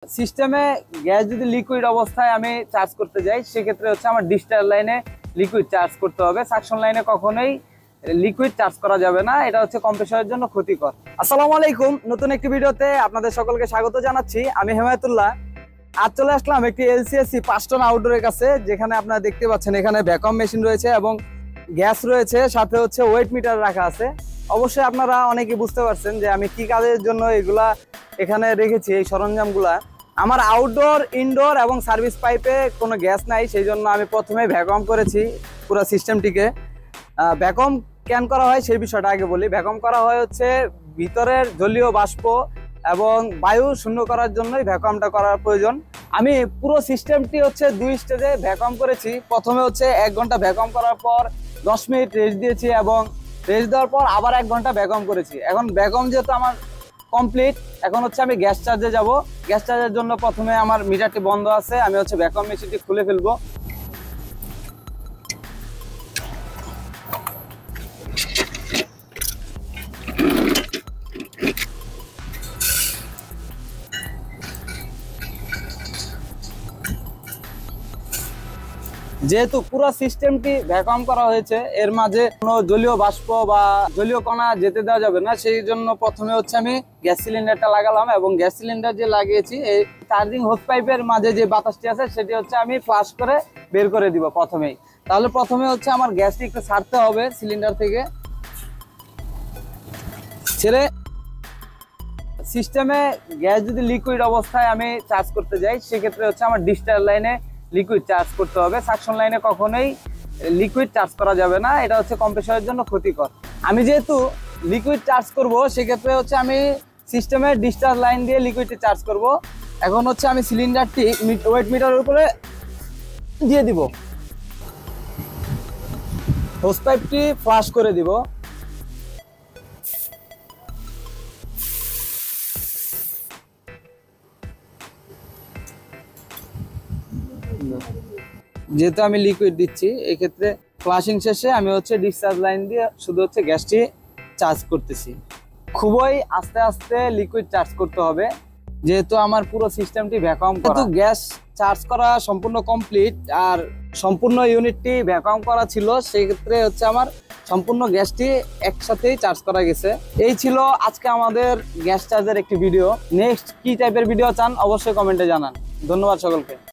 সিস্টেমে গ্যাস যদি লিকুইড অবস্থায় আমি চার্জ করতে যাই সেক্ষেত্রে হচ্ছে আমার ডিসচার্জ লাইনে লিকুইড চার্জ করতে হবে। সাকশন লাইনে কখনোই লিকুইড চার্জ করা যাবে না, এটা হচ্ছে কম্প্রেসরের জন্য ক্ষতিকর। আসসালামু আলাইকুম, নতুন একটি ভিডিওতে আপনাদের সকলকে স্বাগত জানাচ্ছি। আমি হেমায়েতুল্লাহ। আজ চলে আসলাম একটি এলসিএসসি 5 টন আউটডোরের কাছে, যেখানে আপনারা দেখতে পাচ্ছেন এখানে ভ্যাকুয়াম মেশিন রয়েছে এবং গ্যাস রয়েছে, সাথে হচ্ছে ওয়েট মিটার রাখা আছে। অবশ্যই আপনারা অনেকেই বুঝতে পারছেন যে আমি কি কাজের জন্য এগুলা এখানে রেখেছি। এই সরঞ্জামগুলা আমার আউটডোর, ইনডোর এবং সার্ভিস পাইপে কোনো গ্যাস নাই, সেই জন্য আমি প্রথমে ভ্যাকুয়াম করেছি পুরো সিস্টেমটিকে। ভ্যাকুয়াম কেন করা হয় সেই বিষয়টা আগে বলি। ভ্যাকুয়াম করা হয় হচ্ছে ভিতরের জলীয় বাষ্প এবং বায়ু শূন্য করার জন্যই ভ্যাকুয়ামটা করার প্রয়োজন। আমি পুরো সিস্টেমটি হচ্ছে 2 স্টেজে ভ্যাকুয়াম করেছি। প্রথমে হচ্ছে 1 ঘন্টা ভ্যাকুয়াম করার পর 10 মিনিট রেস্ট দিয়েছি এবং রেস্ট দেওয়ার পর আবার 1 ঘন্টা ভ্যাকুয়াম করেছি। এখন ভ্যাকুয়াম যেহেতু আমার কমপ্লিট, এখন হচ্ছে আমি গ্যাস চার্জে যাব। গ্যাস চার্জের জন্য প্রথমে আমার মিটারটি বন্ধ আছে, আমি হচ্ছে ভ্যাকুয়াম মেশিনটি খুলে ফেলবো। যেহেতু পুরো সিস্টেমটি ভ্যাকুয়াম করা হয়েছে, এর মাঝে কোনো জলীয় বাষ্প বা জলীয় কণা যেতে দেওয়া যাবে না, সেই জন্য প্রথমে হচ্ছে আমি গ্যাস সিলিন্ডারটা লাগালাম এবং গ্যাস সিলিন্ডার যে লাগিয়েছি এই চার্জিং হোস পাইপের মাঝে যে বাতাসটি আছে সেটি হচ্ছে আমি ফ্লাশ করে বের করে দিব প্রথমেই। তাহলে প্রথমে হচ্ছে আমার গ্যাসটি একটু ছাড়তে হবে সিলিন্ডার থেকে, ছেড়ে সিস্টেমে গ্যাস যদি লিকুইড অবস্থায় আমি চার্জ করতে যাই সেক্ষেত্রে হচ্ছে আমার ডিসচার্জ লাইনে লিকুইড চার্জ করতে হবে। সাকশন লাইনে কখনোই লিকুইড চার্জ করা যাবে না, এটা হচ্ছে কম্প্রেসরের জন্য ক্ষতিকর। আমি যেহেতু লিকুইড চার্জ করব সেক্ষেত্রে হচ্ছে আমি সিস্টেমের ডিসচার্জ লাইন দিয়ে লিকুইডটি চার্জ করব। এখন হচ্ছে আমি সিলিন্ডারটি ওয়েট মিটারের উপরে দিয়ে দিব, হোস পাইপটি ফ্লাশ করে দিব। যেহেতু আমি লিকুইড দিচ্ছি, এক্ষেত্রে ফ্লাশিং শেষে আমি হচ্ছে ডিসচার্জ লাইন দিয়ে শুধু হচ্ছে গ্যাসটি চার্জ করতেছি। খুবই আস্তে আস্তে লিকুইড চার্জ করতে হবে, যেহেতু আমার পুরো সিস্টেমটি ভ্যাকুয়াম করা। যেহেতু গ্যাস চার্জ করা সম্পূর্ণ কমপ্লিট আর সম্পূর্ণ ইউনিটটি ভ্যাকুয়াম করা ছিল, সেই ক্ষেত্রে হচ্ছে আমার সম্পূর্ণ গ্যাসটি একসাথেই চার্জ করা গেছে। এই ছিল আজকে আমাদের গ্যাস চার্জের একটি ভিডিও। নেক্সট কি টাইপের ভিডিও চান অবশ্যই কমেন্টে জানান। ধন্যবাদ সকলকে।